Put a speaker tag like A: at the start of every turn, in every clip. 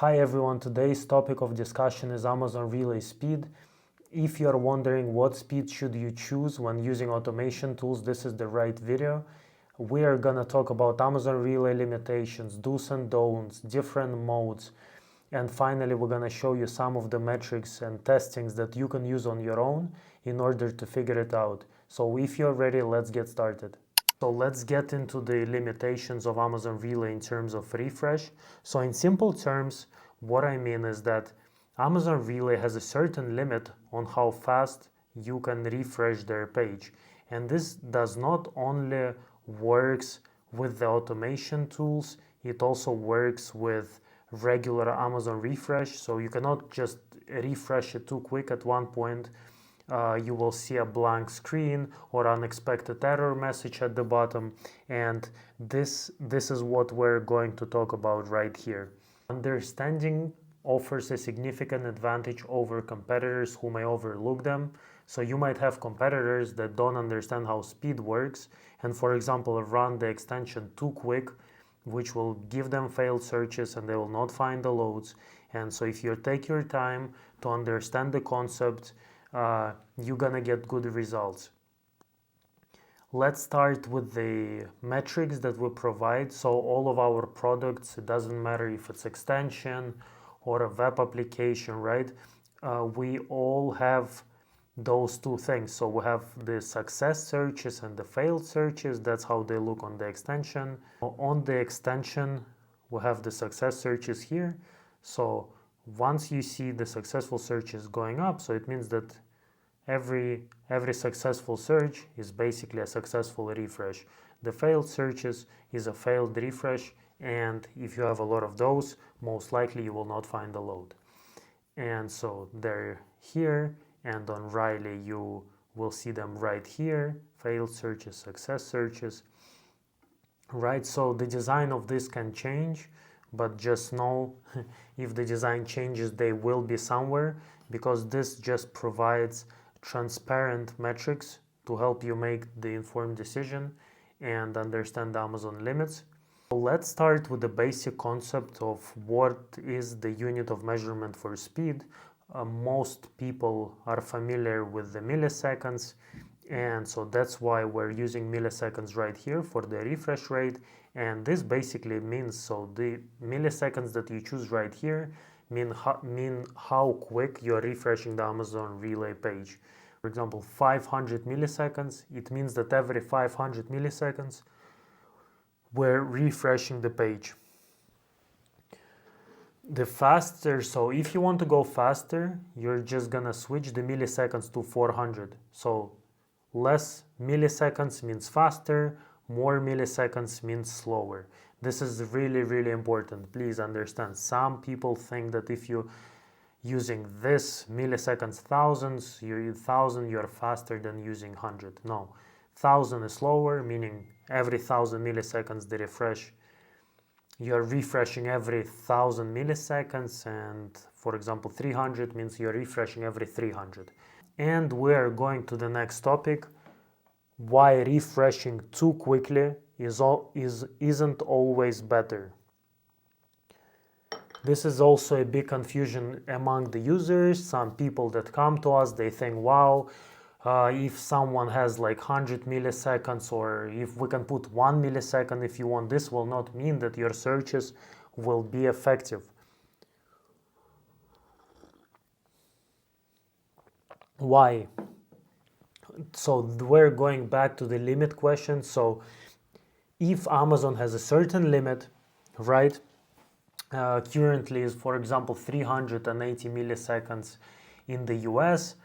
A: Hi everyone, today's topic of discussion is Amazon Relay Speed. If you're wondering what speed should you choose when using automation tools, this is the right video. We are gonna talk about Amazon Relay limitations, do's and don'ts, different modes, and finally we're gonna show you some of the metrics and testings that you can use on your own in order to figure it out. So if you're ready, let's get started. So let's get into the limitations of Amazon Relay in terms of refresh. So in simple terms, what I mean is that Amazon Relay has a certain limit on how fast you can refresh their page. And this does not only works with the automation tools, it also works with regular Amazon refresh. So you cannot just refresh it too quick at one point. You will see a blank screen or unexpected error message at the bottom, and this is what we're going to talk about right here. Understanding offers a significant advantage over competitors who may overlook them. So you might have competitors that don't understand how speed works and, for example, run the extension too quick, which will give them failed searches and they will not find the loads. And so if you take your time to understand the concept, you're gonna get good results. Let's start with the metrics that we provide. So all of our products, it doesn't matter if it's extension or a web application, right? We all have those two things. So we have the success searches and the failed searches. That's how they look on the extension. On the extension, we have the success searches here. So once you see the successful searches going up, so it means that every successful search is basically a successful refresh. The failed searches is a failed refresh, and if you have a lot of those, most likely you will not find the load. And so they're here, and on Riley you will see them right here, failed searches, success searches, right? So the design of this can change, but just know if the design changes, they will be somewhere, because this just provides transparent metrics to help you make the informed decision and understand Amazon limits. So let's start with the basic concept of what is the unit of measurement for speed. Most people are familiar with the milliseconds, and so that's why we're using milliseconds right here for the refresh rate. And this basically means, so the milliseconds that you choose right here mean how quick you're refreshing the Amazon Relay page. For example, 500 milliseconds, it means that every 500 milliseconds we're refreshing the page. The faster, so if you want to go faster, you're just gonna switch the milliseconds to 400. So less milliseconds means faster, more milliseconds means slower. This is really, really important. Please understand. Some people think that if you using this milliseconds thousands, you're faster than using 100. No, 1000 is slower, meaning every 1000 milliseconds the refresh. You're refreshing every 1000 milliseconds, and for example 300 means you're refreshing every 300. And we're going to the next topic, why refreshing too quickly isn't always better. This is also a big confusion among the users. Some people that come to us, they think, wow, if someone has like 100 milliseconds, or if we can put 1 millisecond if you want, this will not mean that your searches will be effective. Why? So we're going back to the limit question. So if Amazon has a certain limit, right? Currently is, for example, 380 milliseconds in the US.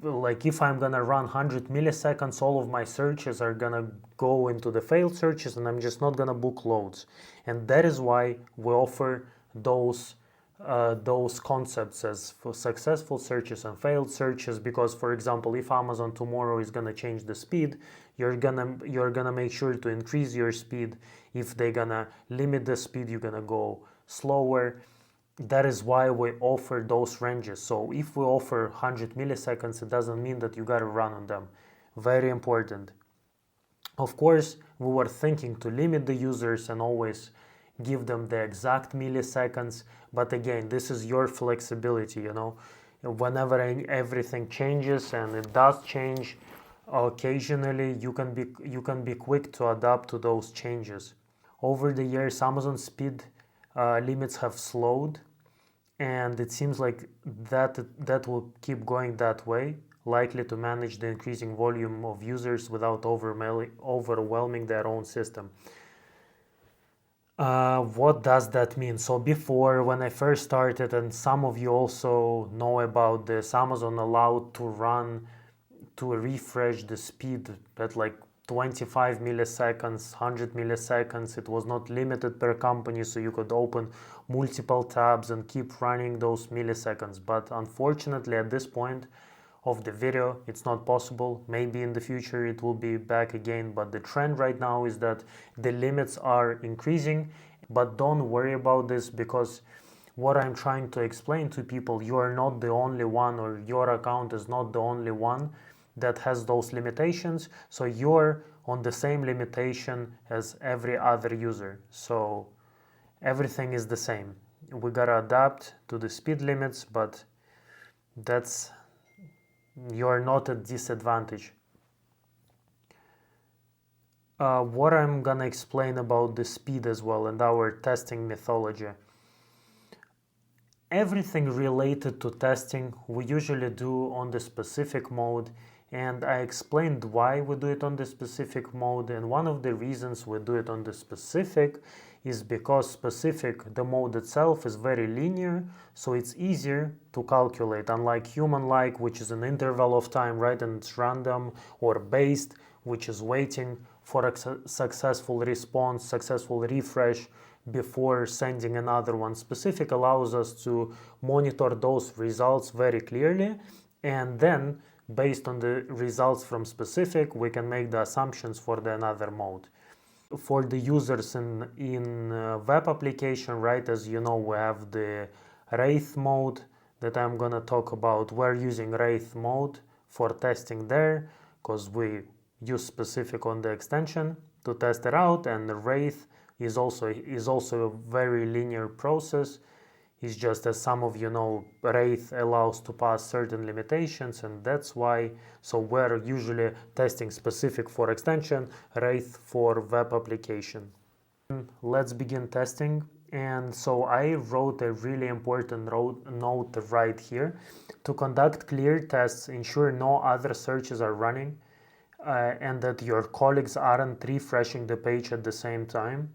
A: Like if I'm gonna run 100 milliseconds, all of my searches are gonna go into the failed searches, and I'm just not gonna book loads. And that is why we offer those concepts as for successful searches and failed searches. Because, for example, if Amazon tomorrow is gonna change the speed, you're gonna make sure to increase your speed. If they're gonna limit the speed, you're gonna go slower. That is why we offer those ranges. So if we offer 100 milliseconds, it doesn't mean that you gotta run on them. Very important. Of course, we were thinking to limit the users and always give them the exact milliseconds. But again, this is your flexibility, you know. Whenever everything changes, and it does change occasionally, you can be quick to adapt to those changes. Over the years, Amazon speed limits have slowed, and it seems like that will keep going that way, likely to manage the increasing volume of users without overwhelming their own system. What does that mean? So before, when I first started, and some of you also know about this, Amazon allowed to refresh the speed at like 25 milliseconds, 100 milliseconds. It was not limited per company, so you could open multiple tabs and keep running those milliseconds. But unfortunately, at this point of the video, it's not possible. Maybe in the future it will be back again, but the trend right now is that the limits are increasing. But don't worry about this, because what I'm trying to explain to people, you are not the only one, or your account is not the only one that has those limitations. So you're on the same limitation as every other user. So everything is the same. We gotta adapt to the speed limits, but that's you're not at disadvantage. What I'm gonna explain about the speed as well and our testing methodology. Everything related to testing we usually do on the specific mode, and I explained why we do it on the specific mode. And one of the reasons we do it on the specific is because specific, the mode itself is very linear, so it's easier to calculate, unlike human-like, which is an interval of time, right, and it's random, or based, which is waiting for a successful response, successful refresh before sending another one. Specific allows us to monitor those results very clearly, and then based on the results from specific, we can make the assumptions for the another mode. For the users in web application, right, as you know, we have the Wraith mode that I'm gonna talk about. We're using Wraith mode for testing there because we use specific on the extension to test it out, and the Wraith is also a very linear process. It's just, as some of you know, Wraith allows to pass certain limitations, and that's why. So we're usually testing specific for extension, Wraith for web application. Let's begin testing. And so I wrote a really important note right here. To conduct clear tests, ensure no other searches are running, and that your colleagues aren't refreshing the page at the same time,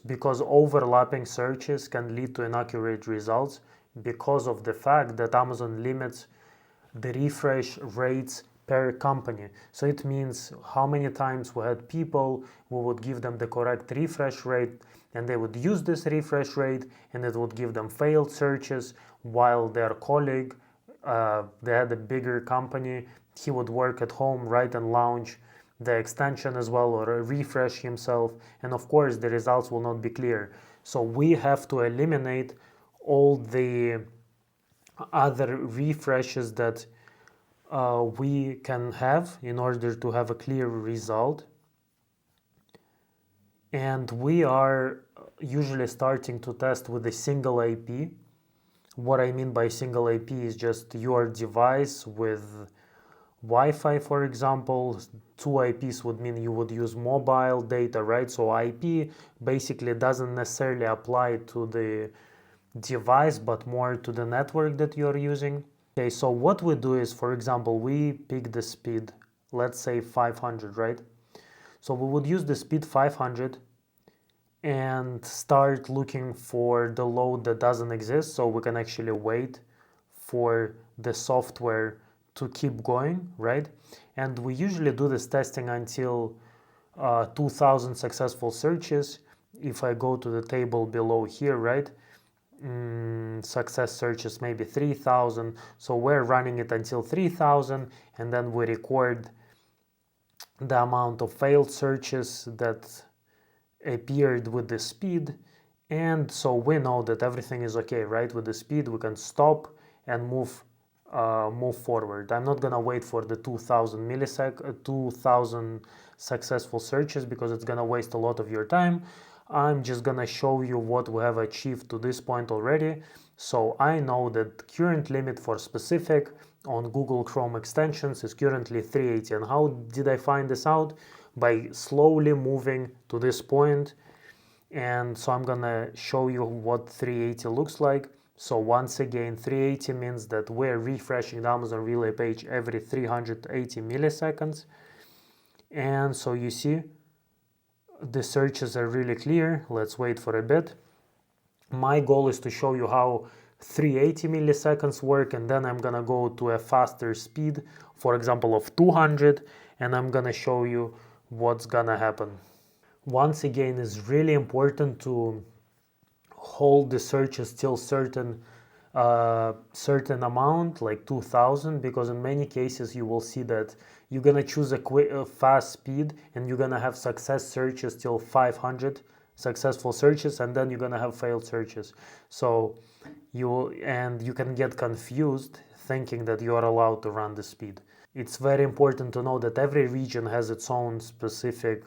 A: because overlapping searches can lead to inaccurate results because of the fact that Amazon limits the refresh rates per company. So it means how many times we had people, we would give them the correct refresh rate, and they would use this refresh rate, and it would give them failed searches, while their colleague, they had a bigger company, he would work at home, right, and launch the extension as well, or refresh himself, and of course the results will not be clear. So we have to eliminate all the other refreshes that we can have in order to have a clear result. And we are usually starting to test with a single IP. What I mean by single IP is just your device with Wi-Fi, for example. Two IPs would mean you would use mobile data, right? So IP basically doesn't necessarily apply to the device, but more to the network that you're using. Okay, so what we do is, for example, we pick the speed, let's say 500, right? So we would use the speed 500 and start looking for the load that doesn't exist, so we can actually wait for the software to keep going, right? And we usually do this testing until 2000 successful searches. If I go to the table below here, right, success searches maybe 3000, so we're running it until 3000, and then we record the amount of failed searches that appeared with the speed, and so we know that everything is okay, right? With the speed we can stop and move forward. I'm not gonna wait for the 2000 successful searches, because it's gonna waste a lot of your time. I'm just gonna show you what we have achieved to this point already. So I know that current limit for specific on Google Chrome extensions is currently 380. And how did I find this out? By slowly moving to this point. And so I'm gonna show you what 380 looks like. So once again, 380 means that we're refreshing the Amazon Relay page every 380 milliseconds. And so you see, the searches are really clear. Let's wait for a bit. My goal is to show you how 380 milliseconds work, and then I'm gonna go to a faster speed, for example of 200, and I'm gonna show you what's gonna happen. Once again, it's really important to hold the searches till certain amount, like 2000, because in many cases you will see that you're gonna choose a fast speed and you're gonna have success searches till 500 successful searches, and then you're gonna have failed searches. So you can get confused thinking that you are allowed to run the speed. It's very important to know that every region has its own specific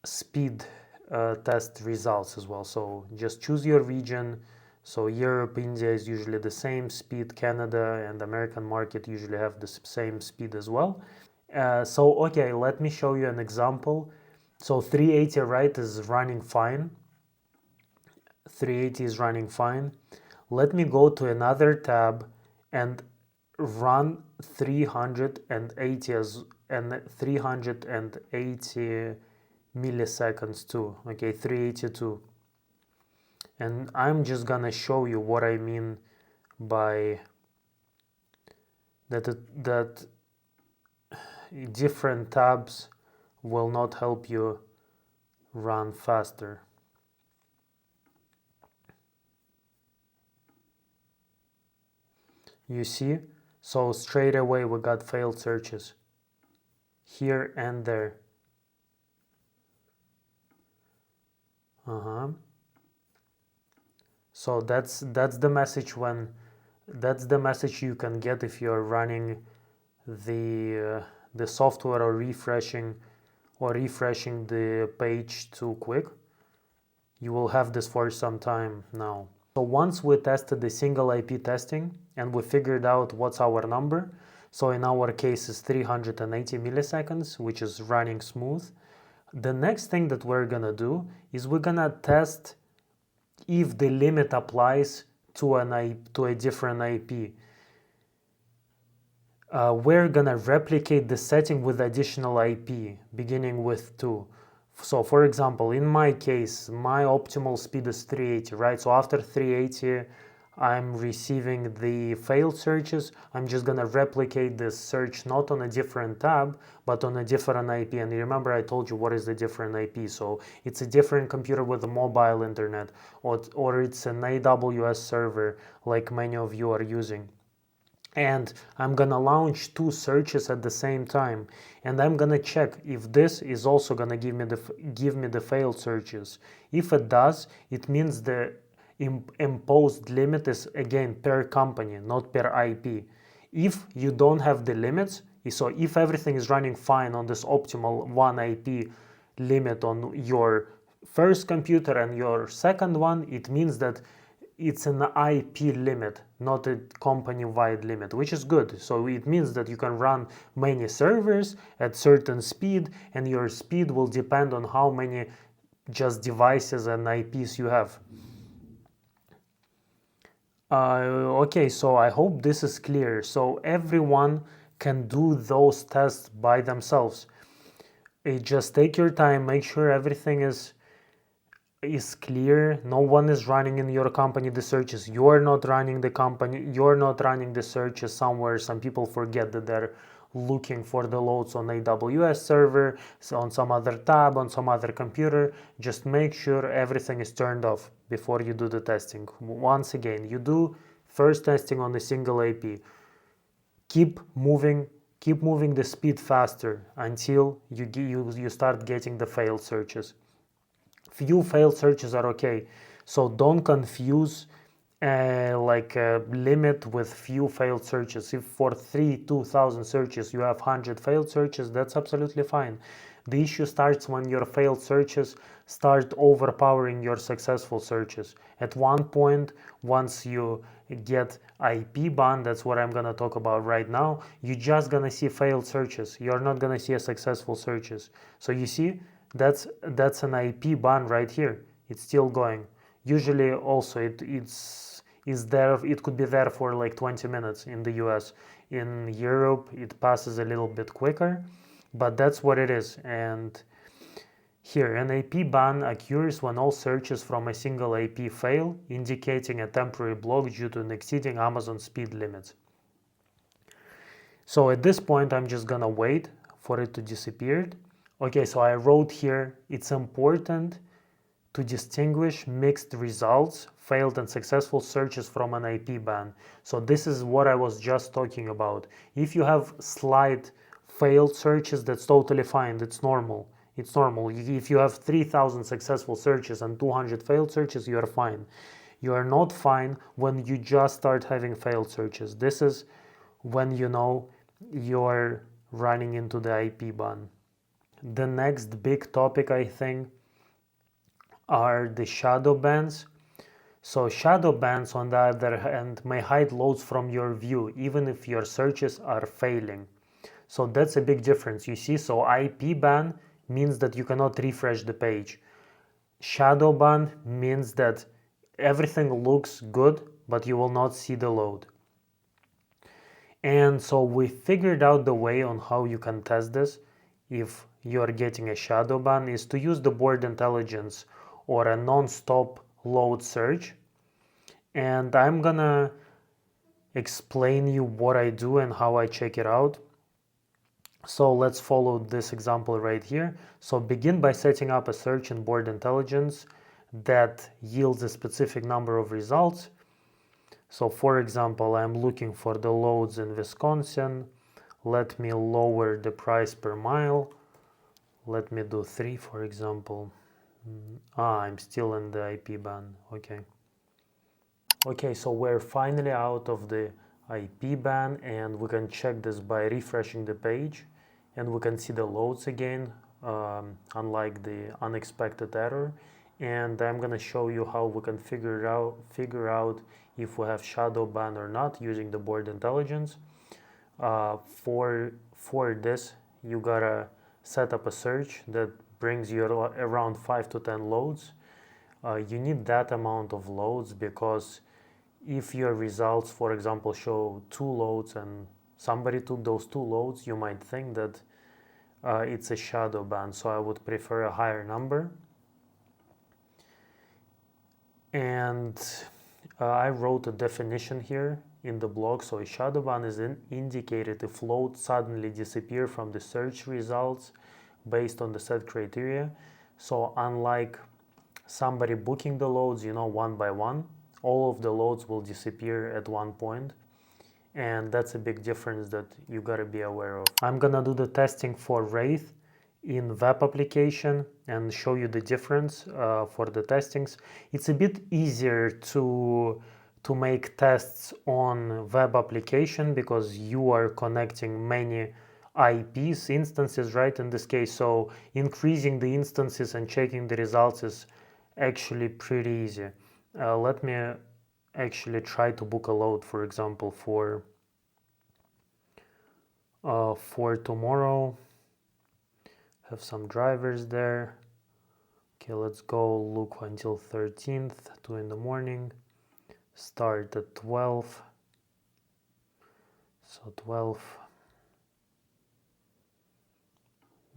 A: speed test results as well. So just choose your region. So Europe, India is usually the same speed. Canada and American market usually have the same speed as well. Okay, let me show you an example. So 380 right is running fine. 380 is running fine. Let me go to another tab and run 380 and 380 milliseconds too. Okay, 382. And I'm just gonna show you what I mean by that different tabs will not help you run faster. You see? So straight away we got failed searches here and there. So that's the message you can get if you're running the software or refreshing the page too quick. You will have this for some time now. So once we tested the single IP testing and we figured out what's our number, so in our case is 380 milliseconds, which is running smooth. The next thing that we're gonna do is we're gonna test if the limit applies to a different IP. We're gonna replicate the setting with additional IP beginning with 2. So for example, in my case, my optimal speed is 380, right? So after 380, I'm receiving the failed searches. I'm just gonna replicate this search not on a different tab, but on a different IP. And remember, I told you what is the different IP. So it's a different computer with a mobile internet, or it's an AWS server like many of you are using. And I'm gonna launch 2 searches at the same time, and I'm gonna check if this is also gonna give me the failed searches. If it does, it means the imposed limit is again per company, not per IP. If you don't have the limits, so if everything is running fine on this optimal 1 IP limit on your first computer and your second one, it means that it's an IP limit, not a company-wide limit, which is good. So it means that you can run many servers at certain speed, and your speed will depend on how many just devices and IPs you have. Okay, so I hope this is clear. So everyone can do those tests by themselves. Just take your time, make sure everything is clear. No one is running in your company the searches. You're not running the company, you're not running the searches somewhere. Some people forget that they're looking for the loads on AWS server, so on some other tab, on some other computer. Just make sure everything is turned off before you do the testing. Once again, you do first testing on a single IP. Keep moving the speed faster until you start getting the failed searches. Few failed searches are okay, so don't confuse like a limit with few failed searches. If for 2,000 searches you have 100 failed searches, that's absolutely fine. The issue starts when your failed searches start overpowering your successful searches. At one point, once you get IP ban, that's what I'm gonna talk about right now, you're just gonna see failed searches. You're not gonna see a successful searches. So you see, that's an IP ban right here. It's still going. Usually also it could be there for like 20 minutes in the US. In Europe, it passes a little bit quicker, but that's what it is. And here, an IP ban occurs when all searches from a single IP fail, indicating a temporary block due to exceeding Amazon speed limits. So at this point, I'm just gonna wait for it to disappear. Okay, so I wrote here, it's important to distinguish mixed results, failed and successful searches from an IP ban. So this is what I was just talking about. If you have slight failed searches, that's totally fine. That's normal. It's normal. If you have 3,000 successful searches and 200 failed searches, you are fine. You are not fine when you just start having failed searches. This is when you know you're running into the IP ban. The next big topic, I think, are the shadow bans. So shadow bans, on the other hand, may hide loads from your view even if your searches are failing. So that's a big difference, you see. So IP ban means that you cannot refresh the page. Shadow ban means that everything looks good, but you will not see the load. And so we figured out the way on how you can test this if you're getting a shadow ban is to use the board intelligence or a non-stop load search. And I'm gonna explain you what I do and how I check it out. So let's follow this example right here. So begin by setting up a search in board intelligence that yields a specific number of results. So for example, I'm looking for the loads in Wisconsin. Let me lower the price per mile. Let me do 3, for example. I'm still in the IP ban. Okay, so we're finally out of the IP ban, and we can check this by refreshing the page, and we can see the loads again, unlike the unexpected error. And I'm gonna show you how we can figure out if we have shadow ban or not using the board intelligence. For this, you gotta set up a search that brings you around 5 to 10 loads. You need that amount of loads because if your results, for example, show 2 loads and somebody took those 2 loads, you might think that it's a shadow ban. So I would prefer a higher number. And I wrote a definition here in the blog. So a shadow ban is indicated if loads suddenly disappear from the search results based on the set criteria. So unlike somebody booking the loads, one by one, all of the loads will disappear at one point. And that's a big difference that you gotta be aware of. I'm gonna do the testing for Wraith in web application and show you the difference for the testings. It's a bit easier to make tests on web application because you are connecting many IPs, instances, right, in this case. So increasing the instances and checking the results is actually pretty easy. Let me actually try to book a load, for example, for tomorrow. Have some drivers there. Okay, let's go look until 13th, 2 in the morning. Start at 12. So 12.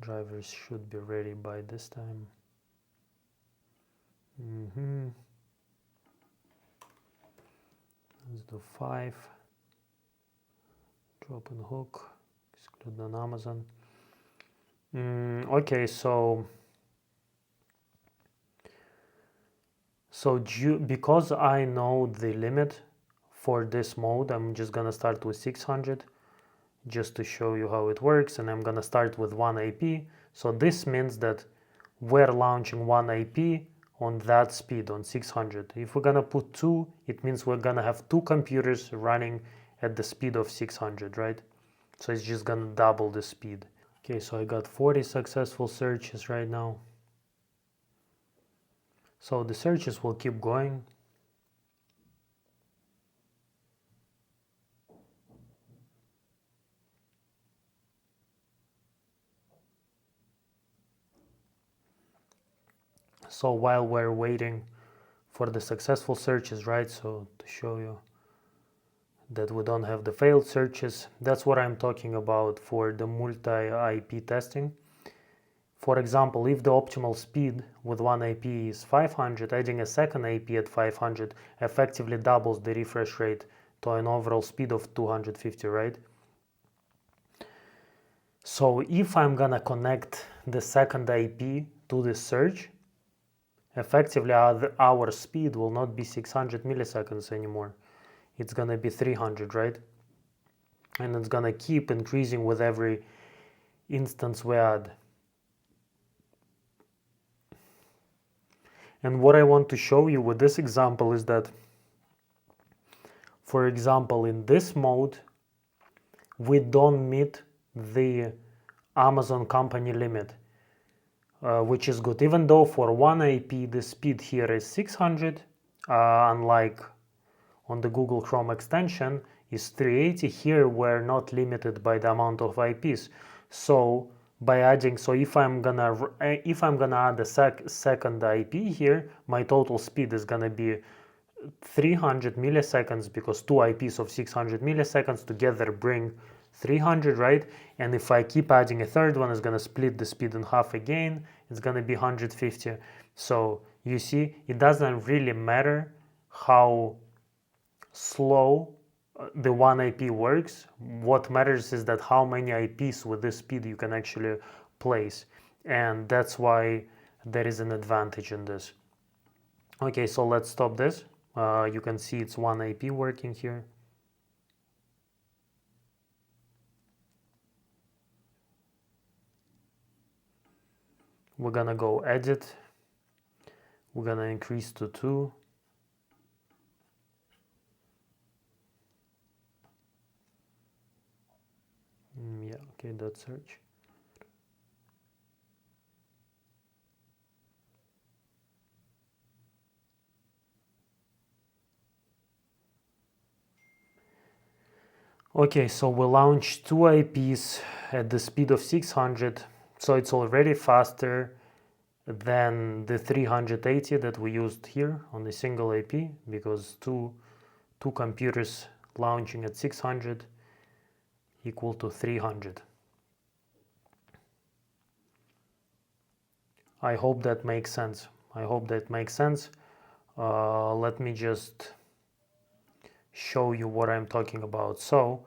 A: Drivers should be ready by this time. Let's do 5. Drop and hook. Exclude on Amazon. Okay, so because I know the limit for this mode, I'm just gonna start with 600 just to show you how it works, and I'm gonna start with 1 IP. So this means that we're launching 1 IP on that speed, on 600. If we're gonna put 2, it means we're gonna have 2 computers running at the speed of 600, right? So it's just gonna double the speed. Okay, so I got 40 successful searches right now. So the searches will keep going. So while we're waiting for the successful searches, right? So to show you that we don't have the failed searches, that's what I'm talking about for the multi-IP testing. For example, if the optimal speed with one IP is 500, adding a second IP at 500 effectively doubles the refresh rate to an overall speed of 250, right? So if I'm gonna connect the second IP to the search, effectively our speed will not be 600 milliseconds anymore. It's gonna be 300, right? And it's gonna keep increasing with every instance we add. And what I want to show you with this example is that, for example, in this mode, we don't meet the Amazon company limit, which is good. Even though for one IP, the speed here is 600, unlike on the Google Chrome extension is 380. Here we're not limited by the amount of IPs. So by adding, so if I'm gonna add a second IP here, my total speed is gonna be 300 milliseconds, because two IPs of 600 milliseconds together bring 300, right? And if I keep adding a third one, it's gonna split the speed in half again. It's gonna be 150. So you see, it doesn't really matter how slow the one IP works. What matters is that how many IPs with this speed you can actually place, and that's why there is an advantage in this. Okay, so let's stop this. You can see it's one IP working here. We're gonna go edit. We're gonna increase to 2. Yeah, okay, that's search. Okay, so we launched 2 IPs at the speed of 600, so it's already faster than the 380 that we used here on the single IP, because two computers launching at 600 equal to 300. I hope that makes sense. Let me just show you what I'm talking about. So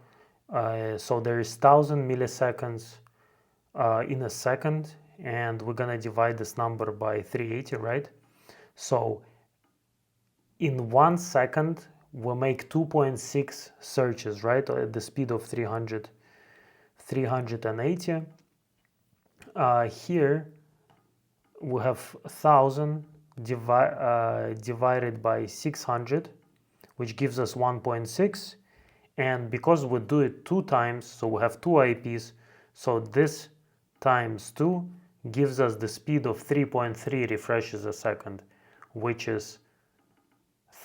A: there is 1000 milliseconds in a second, and we're gonna divide this number by 380, right? So in 1 second we make 2.6 searches, right, at the speed of 380. Here we have 1000 divided by 600, which gives us 1.6, and because we do it 2 times, so we have 2 IPs, so this times 2 gives us the speed of 3.3 refreshes a second, which is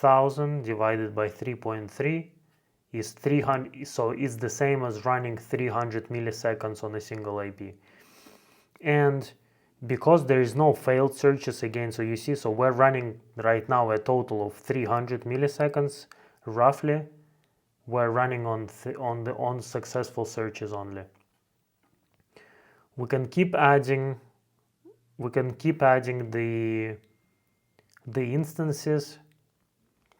A: 1000 divided by 3.3 is 300, so it's the same as running 300 milliseconds on a single IP. And because there is no failed searches again, so you see, so we're running right now a total of 300 milliseconds roughly. We're running on successful searches only. We can keep adding the instances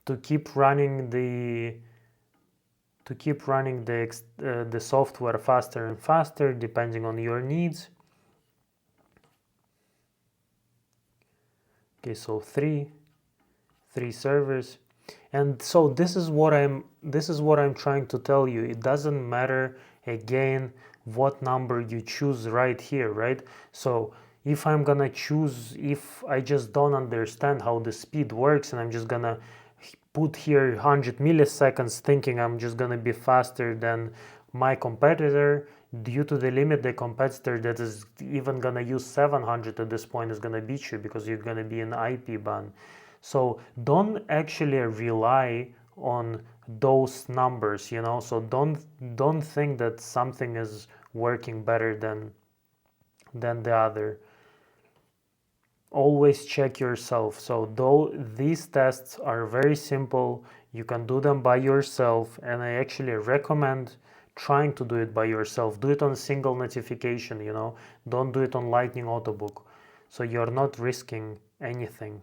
A: to keep running the software faster and faster depending on your needs. Okay, so three servers, and so this is what I'm trying to tell you. It doesn't matter again what number you choose right here, right? So if I'm gonna choose, if I just don't understand how the speed works and I'm just gonna put here 100 milliseconds thinking I'm just gonna be faster than my competitor, due to the limit, the competitor that is even gonna use 700 at this point is gonna beat you because you're gonna be in IP ban. So don't actually rely on those numbers, you know. So don't think that something is working better than the other. Always check yourself. So though these tests are very simple, you can do them by yourself, and I actually recommend trying to do it by yourself. Do it on a single notification, you know. Don't do it on Lightning Autobook, so you're not risking anything.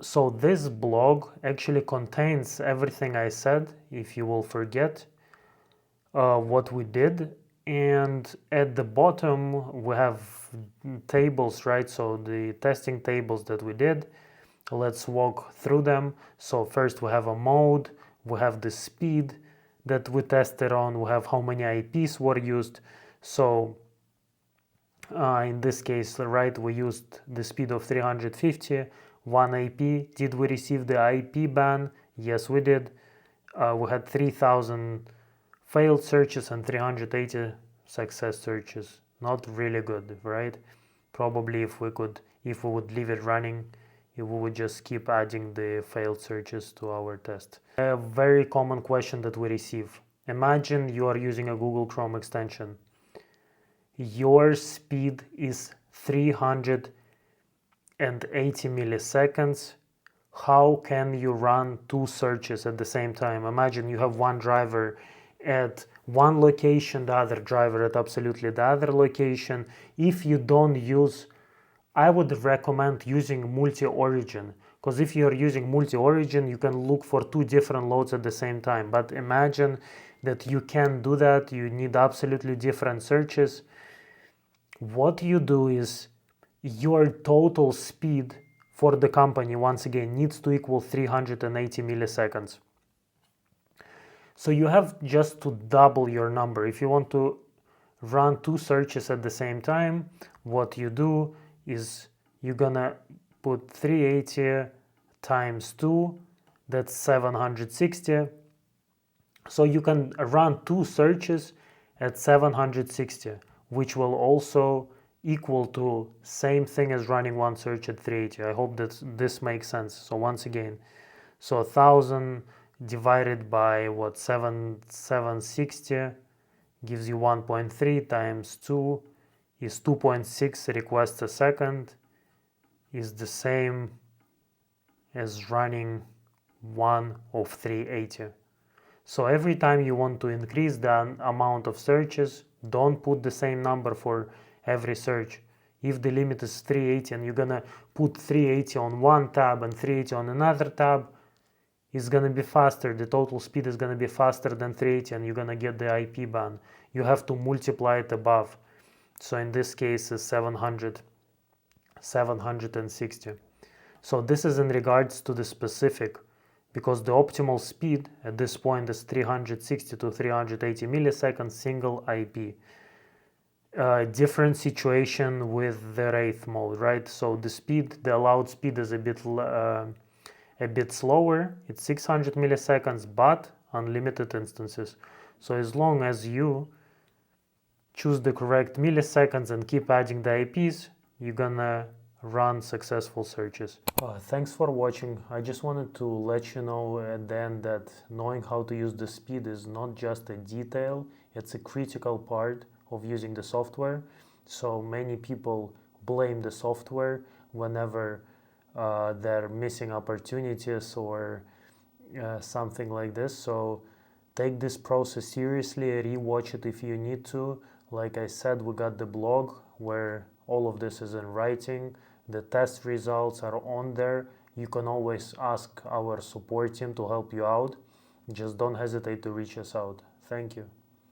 A: So this blog actually contains everything I said, if you will forget what we did. And at the bottom we have tables, right? So the testing tables that we did, let's walk through them. So first we have a mode, we have the speed that we tested on, we have how many IPs were used. So in this case, right, we used the speed of 350, one IP. Did we receive the IP ban? Yes, we did. We had 3,000 failed searches and 380 success searches. Not really good, right? Probably if we would leave it running, we would just keep adding the failed searches to our test. A very common question that we receive. Imagine you are using a Google Chrome extension. Your speed is 380 milliseconds. How can you run two searches at the same time? Imagine you have one driver at one location, the other driver at absolutely the other location. If you don't use, I would recommend using multi-origin, because if you're using multi-origin, you can look for two different loads at the same time. But imagine that you can't do that. You need absolutely different searches. What you do is your total speed for the company, once again, needs to equal 380 milliseconds. So you have just to double your number. If you want to run two searches at the same time, what you do is you're gonna put 380 times 2, that's 760. So you can run two searches at 760, which will also equal to same thing as running one search at 380. I hope that this makes sense. So once again, so 1000 divided by what, 760 gives you 1.3 times 2 is 2.6 requests a second, is the same as running 1 of 380. So every time you want to increase the amount of searches, don't put the same number for every search. If the limit is 380 and you're gonna put 380 on one tab and 380 on another tab, it's gonna be faster. The total speed is gonna be faster than 380 and you're gonna get the IP ban. You have to multiply it above. So in this case is 760. So this is in regards to the specific, because the optimal speed at this point is 360 to 380 milliseconds single IP. Different situation with the Wraith mode, right? So the allowed speed is a bit slower. It's 600 milliseconds, but unlimited instances. So as long as you choose the correct milliseconds and keep adding the IPs, you're gonna run successful searches. Thanks for watching. I just wanted to let you know at the end that knowing how to use the speed is not just a detail, it's a critical part of using the software. So many people blame the software whenever they're missing opportunities or something like this. So take this process seriously, rewatch it if you need to. Like I said, we got the blog where all of this is in writing. The test results are on there. You can always ask our support team to help you out. Just don't hesitate to reach us out. Thank you.